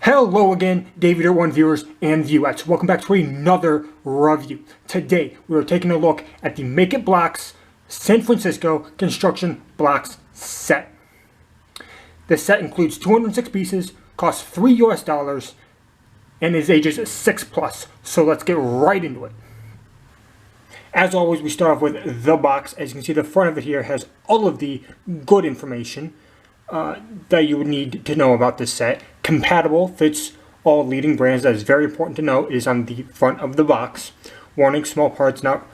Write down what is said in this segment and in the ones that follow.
Hello again, David01 viewers and viewettes. Welcome back to another review. Today, we are taking a look at the Make It Blocks San Francisco Construction Blocks set. This set includes 206 pieces, costs $3 US, and is ages 6+. So let's get right into it. As always, we start off with the box. As you can see, the front of it here has all of the good information that you would need to know about this set. Compatible, fits all leading brands. That is very important to know. It is on the front of the box. Warning, small parts not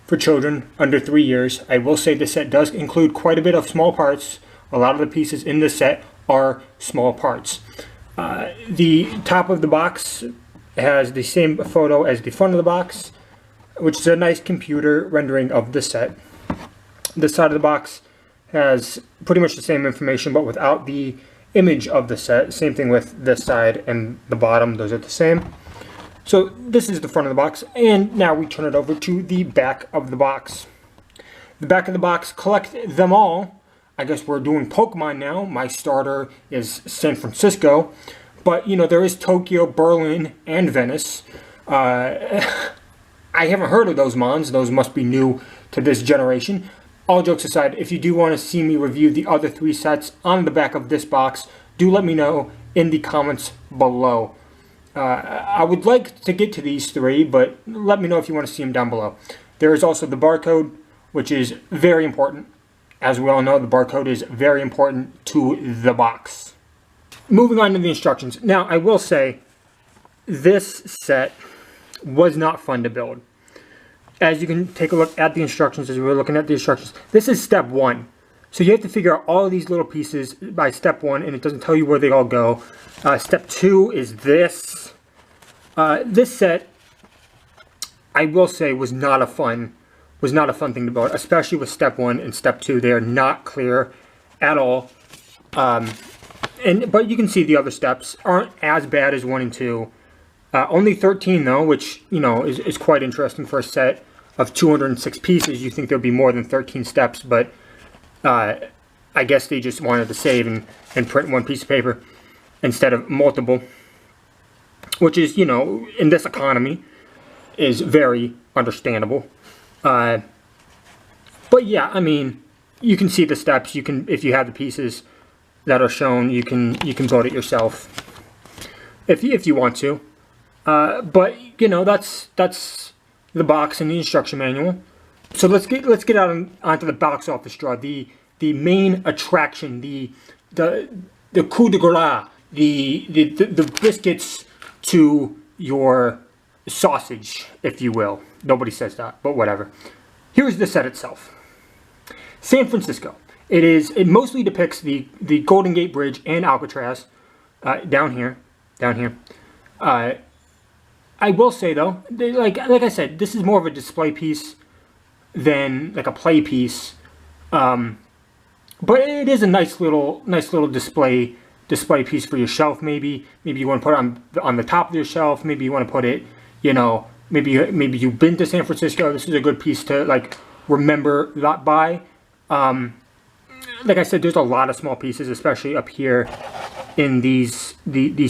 for children under 3 years. I will say this set does include quite a bit of small parts. A lot of the pieces in this set are small parts. The top of the box has the same photo as the front of the box, which is a nice computer rendering of the set. This side of the box has pretty much the same information, but without the image of the set. Same thing with this side and the bottom, those are the same. So this is the front of the box, and now we turn it over to the back of the box. The back of the box, collect them all. I guess we're doing Pokemon now. My starter is San Francisco, but you know, there is Tokyo, Berlin, and Venice. I haven't heard of those mons. Those must be new to this generation. All jokes aside, if you do want to see me review the other 3 sets on the back of this box, do let me know in the comments below. I would like to get to these 3, but let me know if you want to see them down below. There is also the barcode, which is very important. As we all know, the barcode is very important to the box. Moving on to the instructions. Now, I will say, this set was not fun to build. As you can take a look at the instructions, as we're looking at the instructions, this is step 1. So you have to figure out all of these little pieces by step 1, and it doesn't tell you where they all go. Step 2 is this. This set, I will say, was not a fun thing to build, especially with step 1 and step 2. They are not clear at all. But you can see the other steps aren't as bad as 1 and 2. Only 13 though, which, you know, is quite interesting for a set of 206 pieces. You think there'd be more than 13 steps, but I guess they just wanted to save and print 1 piece of paper instead of multiple, which is, you know, in this economy is very understandable. But yeah, I mean, you can see the steps. You can, if you have the pieces that are shown, you can build it yourself if you want to. But you know, that's the box and the instruction manual. So let's get out onto the box office draw. The main attraction, the coup de grace, the biscuits to your sausage, if you will. Nobody says that, but whatever. Here's the set itself. San Francisco. It mostly depicts the Golden Gate Bridge and Alcatraz down here. I will say though, like I said, this is more of a display piece than like a play piece, but it is a nice little display piece for your shelf. Maybe you want to put it on the top of your shelf. Maybe you want to put it, you know, maybe you've been to San Francisco. This is a good piece to like remember that by. Like I said, there's a lot of small pieces, especially up here in these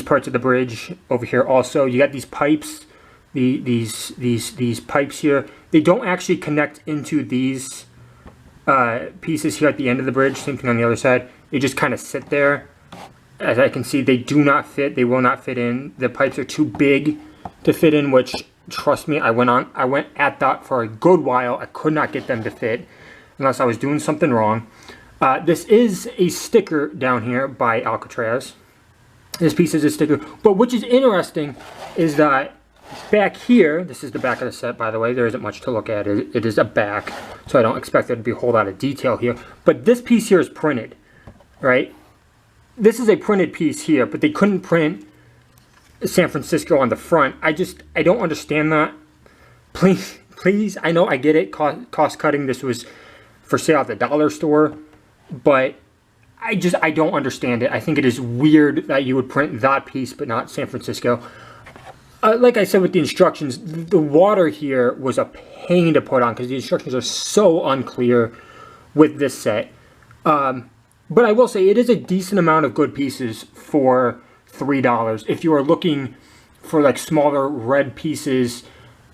parts of the bridge. Over here also, you got these pipes, these pipes here. They don't actually connect into these pieces here at the end of the bridge. Same thing on the other side. They just kind of sit there. As I can see, they do not fit. They will not fit in. The pipes are too big to fit in, which, trust me, I went at that for a good while. I could not get them to fit unless I was doing something wrong. This is a sticker down here by Alcatraz. This piece is a sticker, but which is interesting is that back here, this is the back of the set, by the way. There isn't much to look at. It is a back, so I don't expect there to be a whole lot of detail here. But this piece here is printed, right? This is a printed piece here, but they couldn't print San Francisco on the front. I don't understand that. Please, I know, I get it, cost cutting. This was for sale at the dollar store. But I don't understand it. I think it is weird that you would print that piece but not San Francisco. Like I said with the instructions, the water here was a pain to put on because the instructions are so unclear with this set. But I will say it is a decent amount of good pieces for $3. If you are looking for like smaller red pieces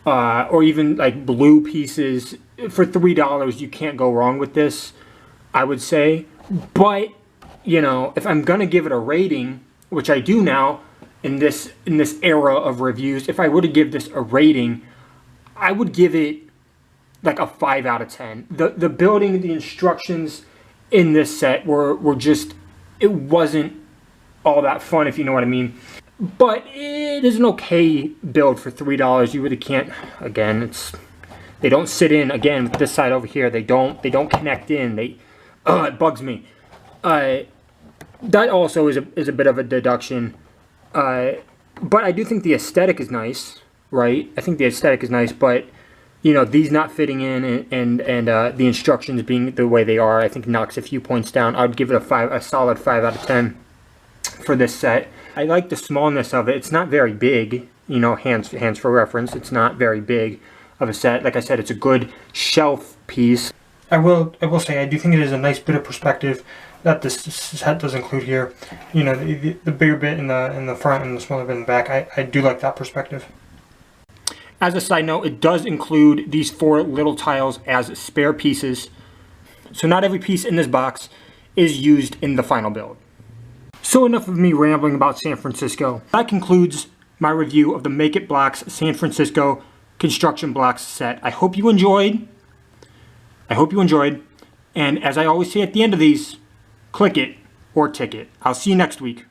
or even like blue pieces for $3, you can't go wrong with this, I would say. But you know, if I'm gonna give it a rating, which I do now in this era of reviews, if I were to give this a rating, I would give it like a 5 out of 10. The building, the instructions in this set were just, it wasn't all that fun, if you know what I mean. But it is an okay build for $3. You really can't, again, they don't sit in, again, with this side over here, they don't connect in. It bugs me. That also is a bit of a deduction. But I do think the aesthetic is nice, right? I think the aesthetic is nice, but you know, these not fitting in and the instructions being the way they are, I think knocks a few points down. I would give it a solid 5 out of 10 for this set. I like the smallness of it. It's not very big, you know, hands for reference. It's not very big of a set. Like I said, it's a good shelf piece. I will say I do think it is a nice bit of perspective that this set does include here. You know, the bigger bit in the front and the smaller bit in the back. I do like that perspective. As a side note, it does include these 4 little tiles as spare pieces. So not every piece in this box is used in the final build. So enough of me rambling about San Francisco. That concludes my review of the Make It Blocks San Francisco Construction Blocks set. I hope you enjoyed. And as I always say at the end of these, click it or tick it. I'll see you next week.